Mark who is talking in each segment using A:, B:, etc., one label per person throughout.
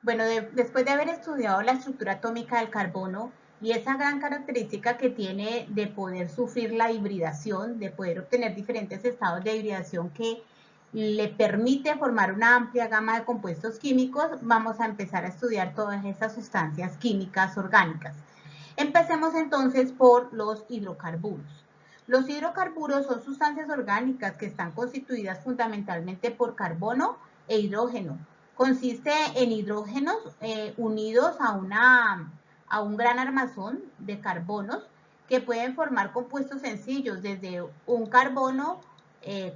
A: Bueno, después de haber estudiado la estructura atómica del carbono y esa gran característica que tiene de poder sufrir la hibridación, de poder obtener diferentes estados de hibridación que le permite formar una amplia gama de compuestos químicos, vamos a empezar a estudiar todas esas sustancias químicas orgánicas. Empecemos entonces por los hidrocarburos. Los hidrocarburos son sustancias orgánicas que están constituidas fundamentalmente por carbono e hidrógeno. Consiste en hidrógenos unidos a un gran armazón de carbonos que pueden formar compuestos sencillos desde un carbono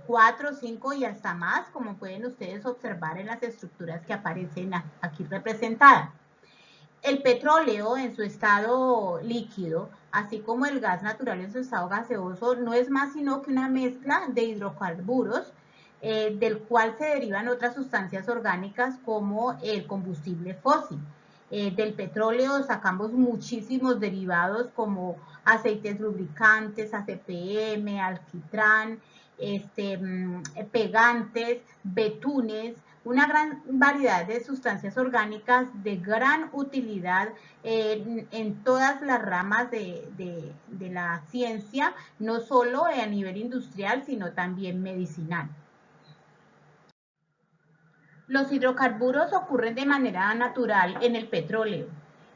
A: 4, 5 y hasta más, como pueden ustedes observar en las estructuras que aparecen aquí representadas. El petróleo en su estado líquido, así como el gas natural en su estado gaseoso, no es más sino que una mezcla de hidrocarburos del cual se derivan otras sustancias orgánicas como el combustible fósil. Del petróleo sacamos muchísimos derivados como aceites lubricantes, ACPM, alquitrán, pegantes, betunes, una gran variedad de sustancias orgánicas de gran utilidad en todas las ramas de la ciencia, no solo a nivel industrial, sino también medicinal. Los hidrocarburos ocurren de manera natural en el petróleo,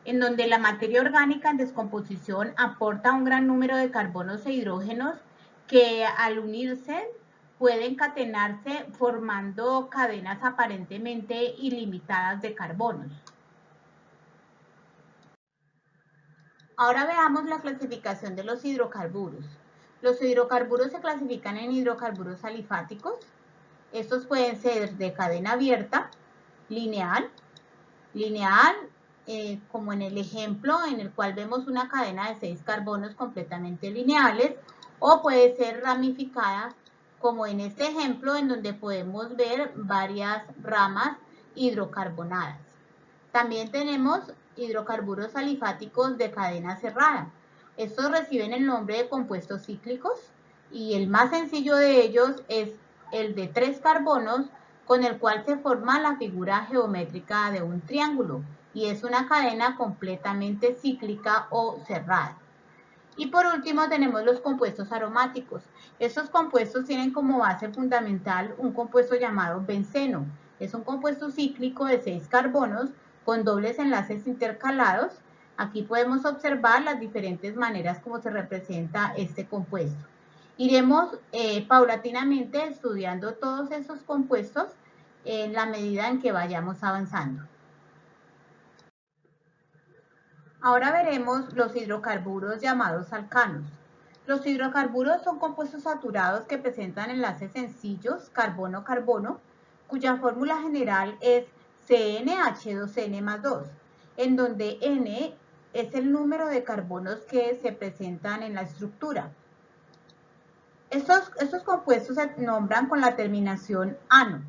A: en donde la materia orgánica en descomposición aporta un gran número de carbonos e hidrógenos que al unirse pueden catenarse formando cadenas aparentemente ilimitadas de carbonos. Ahora veamos la clasificación de los hidrocarburos. Los hidrocarburos se clasifican en hidrocarburos alifáticos. Estos pueden ser de cadena abierta, lineal, como en el ejemplo en el cual vemos una cadena de 6 carbonos completamente lineales, o puede ser ramificada, como en este ejemplo en donde podemos ver varias ramas hidrocarbonadas. También tenemos hidrocarburos alifáticos de cadena cerrada. Estos reciben el nombre de compuestos cíclicos y el más sencillo de ellos es el de 3 carbonos con el cual se forma la figura geométrica de un triángulo y es una cadena completamente cíclica o cerrada. Y por último tenemos los compuestos aromáticos. Estos compuestos tienen como base fundamental un compuesto llamado benceno. Es un compuesto cíclico de 6 carbonos con dobles enlaces intercalados. Aquí podemos observar las diferentes maneras como se representa este compuesto. Iremos paulatinamente estudiando todos esos compuestos en la medida en que vayamos avanzando. Ahora veremos los hidrocarburos llamados alcanos. Los hidrocarburos son compuestos saturados que presentan enlaces sencillos carbono-carbono, cuya fórmula general es CnH2n más 2, en donde N es el número de carbonos que se presentan en la estructura. Estos compuestos se nombran con la terminación ano.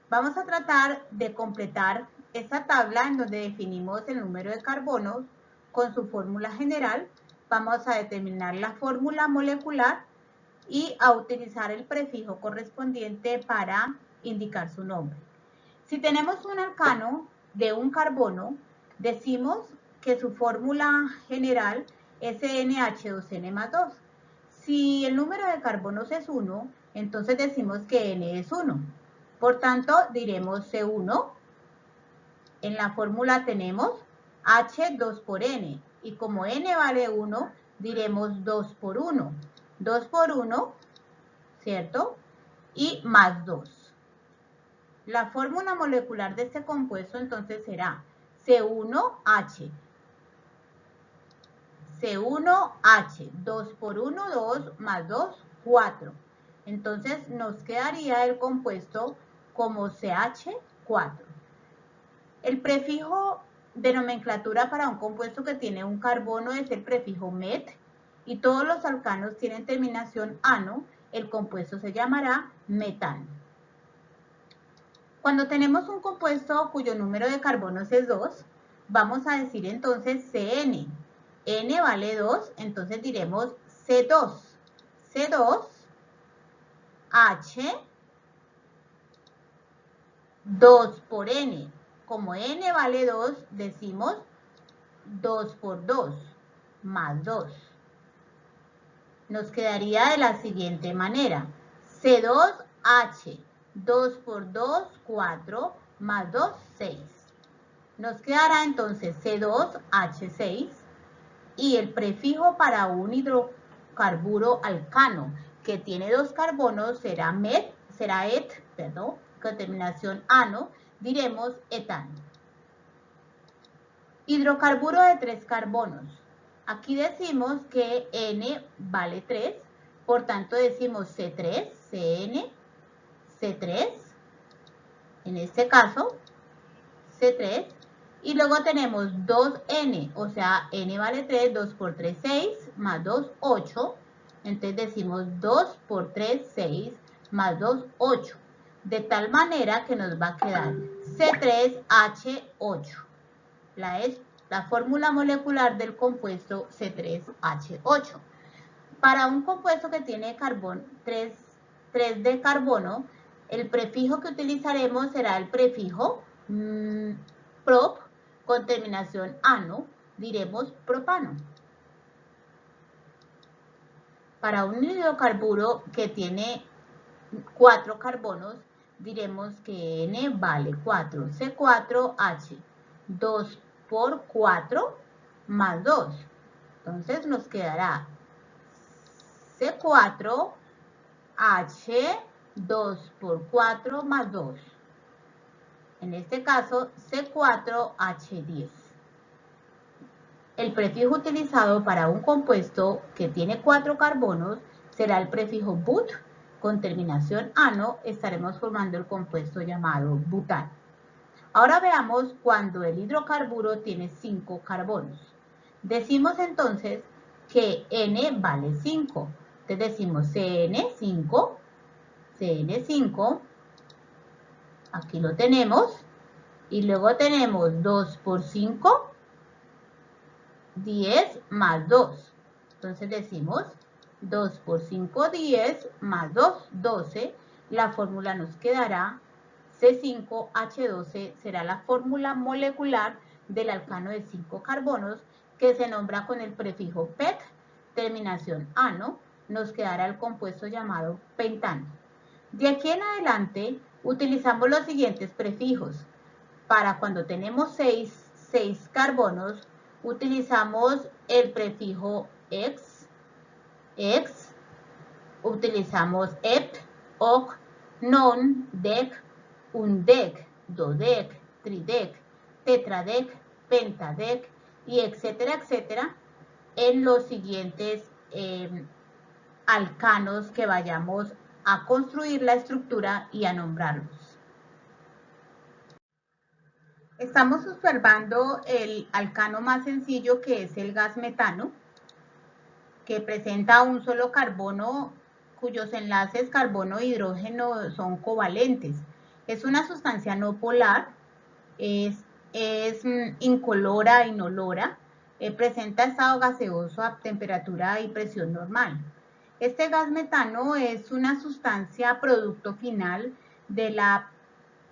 A: Vamos a tratar de completar esta tabla en donde definimos el número de carbonos con su fórmula general. Vamos a determinar la fórmula molecular y a utilizar el prefijo correspondiente para indicar su nombre. Si tenemos un alcano de un carbono, decimos que su fórmula general es CnH2n más 2. Si el número de carbonos es 1, entonces decimos que N es 1. Por tanto, diremos C1. En la fórmula tenemos H2 por N. Y como N vale 1, diremos 2 por 1. 2 por 1, ¿cierto? Y más 2. La fórmula molecular de este compuesto entonces será C1H. C1H. 2 por 1, 2, más 2, 4. Entonces nos quedaría el compuesto como CH4. El prefijo de nomenclatura para un compuesto que tiene un carbono es el prefijo met y todos los alcanos tienen terminación ano, el compuesto se llamará metano. Cuando tenemos un compuesto cuyo número de carbonos es 2, vamos a decir entonces CN. N vale 2, entonces diremos C2. C2 H 2 por N. como n vale 2, decimos 2 por 2, más 2. Nos quedaría de la siguiente manera. C2H, 2 por 2, 4, más 2, 6. Nos quedará entonces C2H6 y el prefijo para un hidrocarburo alcano que tiene 2 carbonos será et, con terminación ano, diremos etano. Hidrocarburo de 3 carbonos. Aquí decimos que N vale 3, por tanto decimos C3, CN, C3, en este caso, C3, y luego tenemos 2N, o sea, N vale 3, 2 por 3, 6, más 2, 8, entonces decimos 2 por 3, 6, más 2, 8, de tal manera que nos va a quedar C3H8. La fórmula molecular del compuesto C3H8. Para un compuesto que tiene 3 de carbono, el prefijo que utilizaremos será el prefijo prop con terminación ano, diremos propano. Para un hidrocarburo que tiene 4 carbonos, diremos que N vale 4, C4H, 2 por 4 más 2. Entonces nos quedará C4H, 2 por 4 más 2. En este caso, C4H10. El prefijo utilizado para un compuesto que tiene 4 carbonos será el prefijo but. Con terminación ano estaremos formando el compuesto llamado butano. Ahora veamos cuando el hidrocarburo tiene 5 carbonos. Decimos entonces que N vale 5. Entonces decimos CN5, CN5, aquí lo tenemos, y luego tenemos 2 por 5, 10 más 2. Entonces decimos 2 por 5, 10 más 2, 12. La fórmula nos quedará C5H12, será la fórmula molecular del alcano de 5 carbonos que se nombra con el prefijo PET, terminación ano, nos quedará el compuesto llamado pentano. De aquí en adelante utilizamos los siguientes prefijos. Para cuando tenemos 6 carbonos, utilizamos el prefijo ex, utilizamos ep, oc, non, dec, undec, dodec, tridec, tetradec, pentadec, y etcétera, etcétera, en los siguientes alcanos que vayamos a construir la estructura y a nombrarlos. Estamos observando el alcano más sencillo, que es el gas metano, que presenta un solo carbono cuyos enlaces carbono-hidrógeno son covalentes. Es una sustancia no polar, es incolora, inolora, presenta estado gaseoso a temperatura y presión normal. Este gas metano es una sustancia producto final de la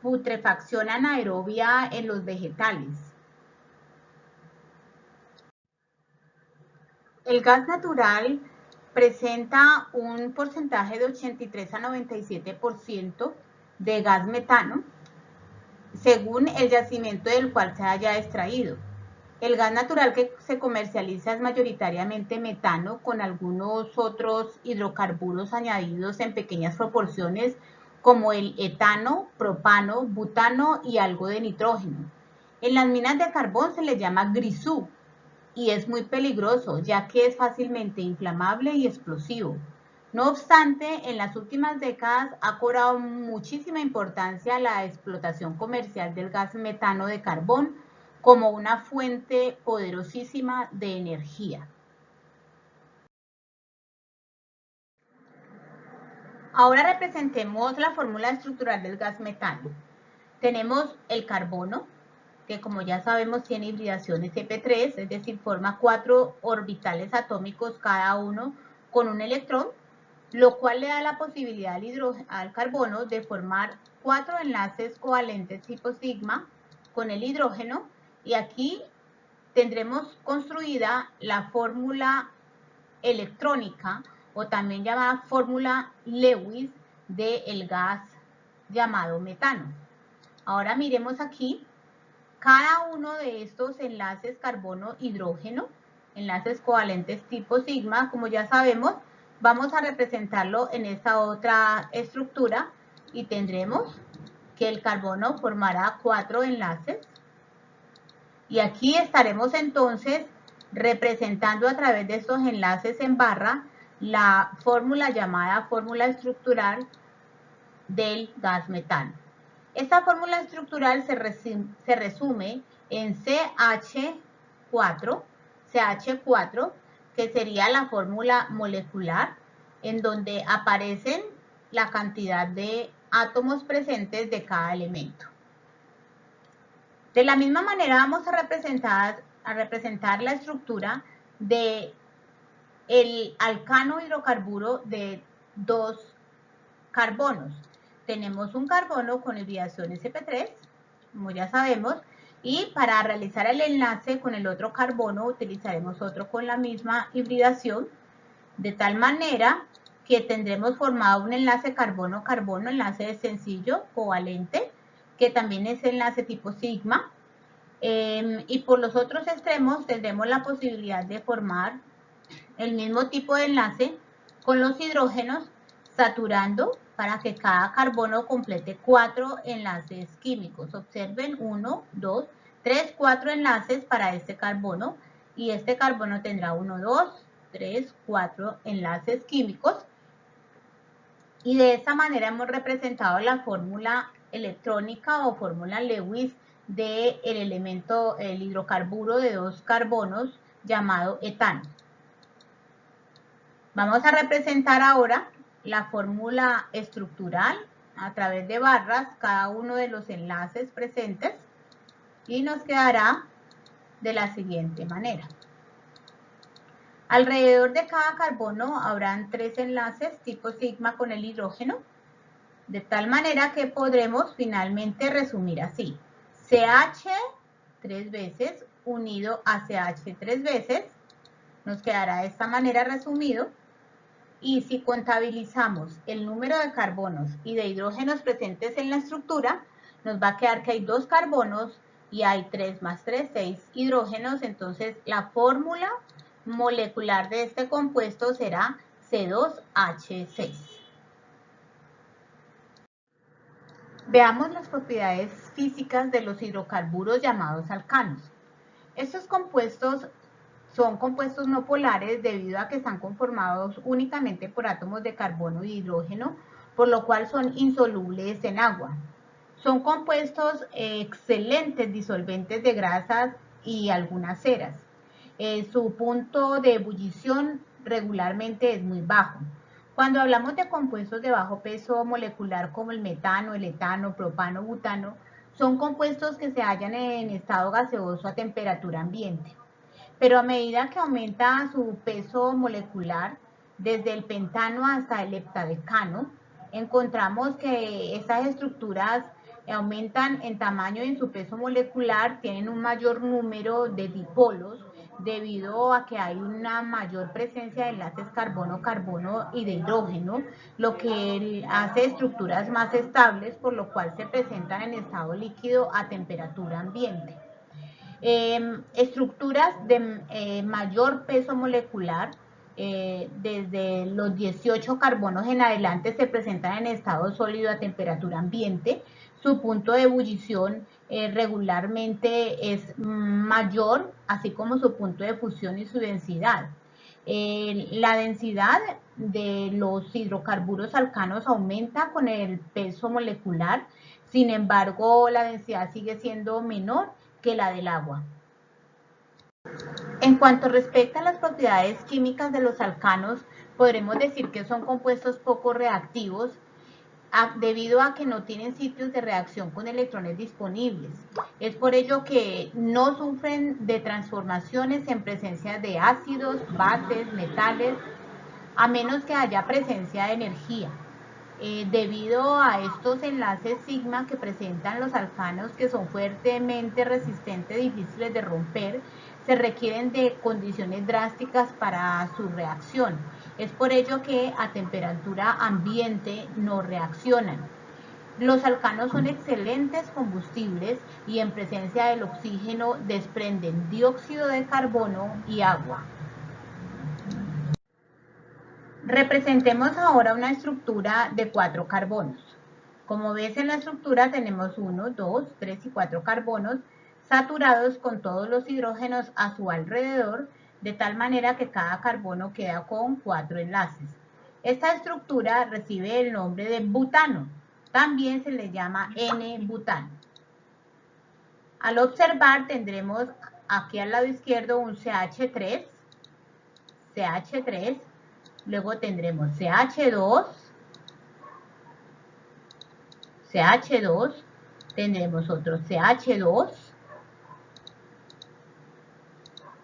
A: putrefacción anaerobia en los vegetales. El gas natural presenta un porcentaje de 83 a 97% de gas metano, según el yacimiento del cual se haya extraído. El gas natural que se comercializa es mayoritariamente metano, con algunos otros hidrocarburos añadidos en pequeñas proporciones, como el etano, propano, butano y algo de nitrógeno. En las minas de carbón se le llama grisú y es muy peligroso, ya que es fácilmente inflamable y explosivo. No obstante, en las últimas décadas ha cobrado muchísima importancia la explotación comercial del gas metano de carbón como una fuente poderosísima de energía. Ahora representemos la fórmula estructural del gas metano. Tenemos el carbono, que como ya sabemos tiene hibridación sp3, es decir, forma 4 orbitales atómicos cada uno con un electrón, lo cual le da la posibilidad al carbono de formar 4 enlaces covalentes tipo sigma con el hidrógeno y aquí tendremos construida la fórmula electrónica o también llamada fórmula Lewis del gas llamado metano. Ahora miremos aquí cada uno de estos enlaces carbono-hidrógeno, enlaces covalentes tipo sigma, como ya sabemos, vamos a representarlo en esta otra estructura y tendremos que el carbono formará 4 enlaces y aquí estaremos entonces representando a través de estos enlaces en barra la fórmula llamada fórmula estructural del gas metano. Esta fórmula estructural se resume en CH4, que sería la fórmula molecular, en donde aparecen la cantidad de átomos presentes de cada elemento. De la misma manera vamos a representar la estructura de el alcano hidrocarburo de 2 carbonos. Tenemos un carbono con hibridación sp3, como ya sabemos, y para realizar el enlace con el otro carbono utilizaremos otro con la misma hibridación, de tal manera que tendremos formado un enlace carbono-carbono, enlace sencillo, covalente, que también es enlace tipo sigma, y por los otros extremos tendremos la posibilidad de formar el mismo tipo de enlace con los hidrógenos, saturando para que cada carbono complete 4 enlaces químicos. Observen 1, 2, 3, 4 enlaces para este carbono y este carbono tendrá 1, 2, 3, 4 enlaces químicos. Y de esta manera hemos representado la fórmula electrónica o fórmula Lewis del elemento, el hidrocarburo de 2 carbonos llamado etano. Vamos a representar ahora la fórmula estructural a través de barras, cada uno de los enlaces presentes, y nos quedará de la siguiente manera. Alrededor de cada carbono habrán 3 enlaces tipo sigma con el hidrógeno, de tal manera que podremos finalmente resumir así. CH 3 veces unido a CH 3 veces, nos quedará de esta manera resumido. Y si contabilizamos el número de carbonos y de hidrógenos presentes en la estructura, nos va a quedar que hay 2 carbonos y hay 3 más 3, 6 hidrógenos. Entonces la fórmula molecular de este compuesto será C2H6. Veamos las propiedades físicas de los hidrocarburos llamados alcanos. Estos compuestos son compuestos no polares debido a que están conformados únicamente por átomos de carbono y hidrógeno, por lo cual son insolubles en agua. Son compuestos excelentes disolventes de grasas y algunas ceras. Su punto de ebullición regularmente es muy bajo. Cuando hablamos de compuestos de bajo peso molecular como el metano, el etano, propano, butano, son compuestos que se hallan en estado gaseoso a temperatura ambiente. Pero a medida que aumenta su peso molecular, desde el pentano hasta el heptadecano, encontramos que estas estructuras aumentan en tamaño y en su peso molecular, tienen un mayor número de dipolos debido a que hay una mayor presencia de enlaces carbono-carbono y de hidrógeno, lo que hace estructuras más estables, por lo cual se presentan en estado líquido a temperatura ambiente. Estructuras de mayor peso molecular, desde los 18 carbonos en adelante se presentan en estado sólido a temperatura ambiente. Su punto de ebullición regularmente es mayor, así como su punto de fusión y su densidad. La densidad de los hidrocarburos alcanos aumenta con el peso molecular, sin embargo la densidad sigue siendo menor que la del agua. En cuanto respecta a las propiedades químicas de los alcanos, podremos decir que son compuestos poco reactivos debido a que no tienen sitios de reacción con electrones disponibles. Es por ello que no sufren de transformaciones en presencia de ácidos, bases, metales, a menos que haya presencia de energía. Debido a estos enlaces sigma que presentan los alcanos, que son fuertemente resistentes, difíciles de romper, se requieren de condiciones drásticas para su reacción. Es por ello que a temperatura ambiente no reaccionan. Los alcanos son excelentes combustibles y en presencia del oxígeno desprenden dióxido de carbono y agua. Representemos ahora una estructura de 4 carbonos. Como ves en la estructura tenemos 1, 2, 3 y 4 carbonos saturados con todos los hidrógenos a su alrededor, de tal manera que cada carbono queda con 4 enlaces. Esta estructura recibe el nombre de butano. También se le llama N-butano. Al observar tendremos aquí al lado izquierdo un CH3, luego tendremos CH2, tendremos otro CH2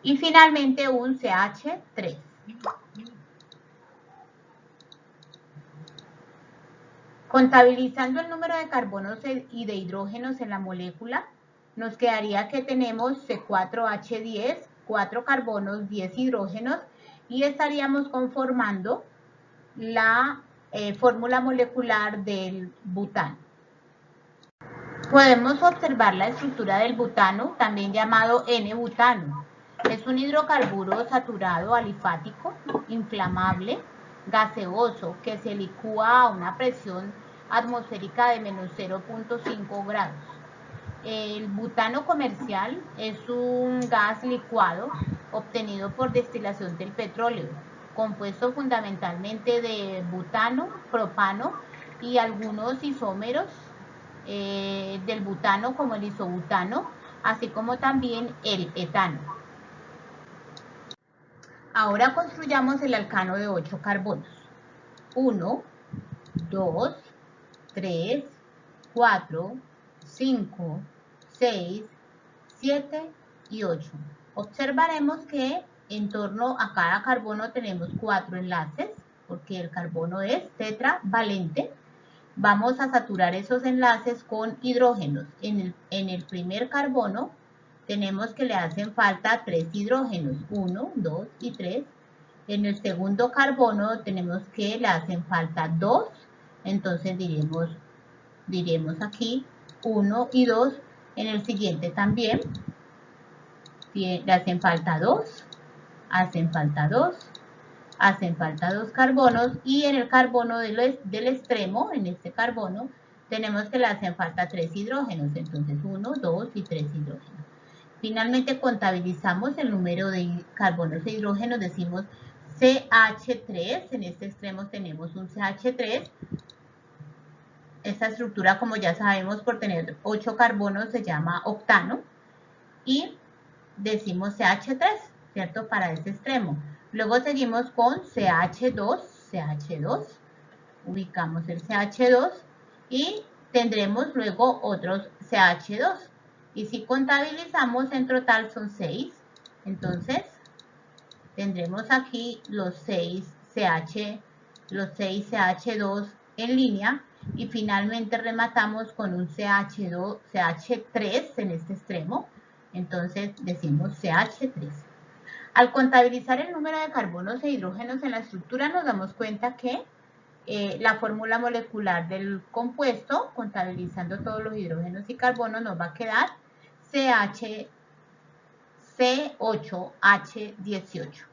A: y finalmente un CH3. Contabilizando el número de carbonos y de hidrógenos en la molécula, nos quedaría que tenemos C4H10, 4 carbonos, 10 hidrógenos, y estaríamos conformando la fórmula molecular del butano. Podemos observar la estructura del butano, también llamado N-butano. Es un hidrocarburo saturado alifático, inflamable, gaseoso, que se licúa a una presión atmosférica de menos 0.5 grados. El butano comercial es un gas licuado obtenido por destilación del petróleo, compuesto fundamentalmente de butano, propano y algunos isómeros del butano, como el isobutano, así como también el etano. Ahora construyamos el alcano de 8 carbonos. 1, 2, 3, 4, 5, 6, 7 y 8. Observaremos que en torno a cada carbono tenemos 4 enlaces, porque el carbono es tetravalente. Vamos a saturar esos enlaces con hidrógenos. En el primer carbono tenemos que le hacen falta 3 hidrógenos, 1, 2 y 3. En el segundo carbono tenemos que le hacen falta 2, entonces diremos aquí 1 y 2. En el siguiente también le hacen falta 2, hacen falta 2. Hacen falta 2 carbonos y en el carbono del extremo, en este carbono, tenemos que le hacen falta 3 hidrógenos, entonces 1, 2 y 3 hidrógenos. Finalmente contabilizamos el número de carbonos e hidrógenos, decimos CH3, en este extremo tenemos un CH3. Esta estructura, como ya sabemos, por tener 8 carbonos se llama octano y decimos CH3, ¿cierto? Para este extremo. Luego seguimos con CH2, ubicamos el CH2 y tendremos luego otros CH2. Y si contabilizamos, en total son 6. Entonces, tendremos aquí los 6 CH2 en línea y finalmente rematamos con un CH3 en este extremo. Entonces, decimos CH3. Al contabilizar el número de carbonos e hidrógenos en la estructura, nos damos cuenta que la fórmula molecular del compuesto, contabilizando todos los hidrógenos y carbonos, nos va a quedar C8H18.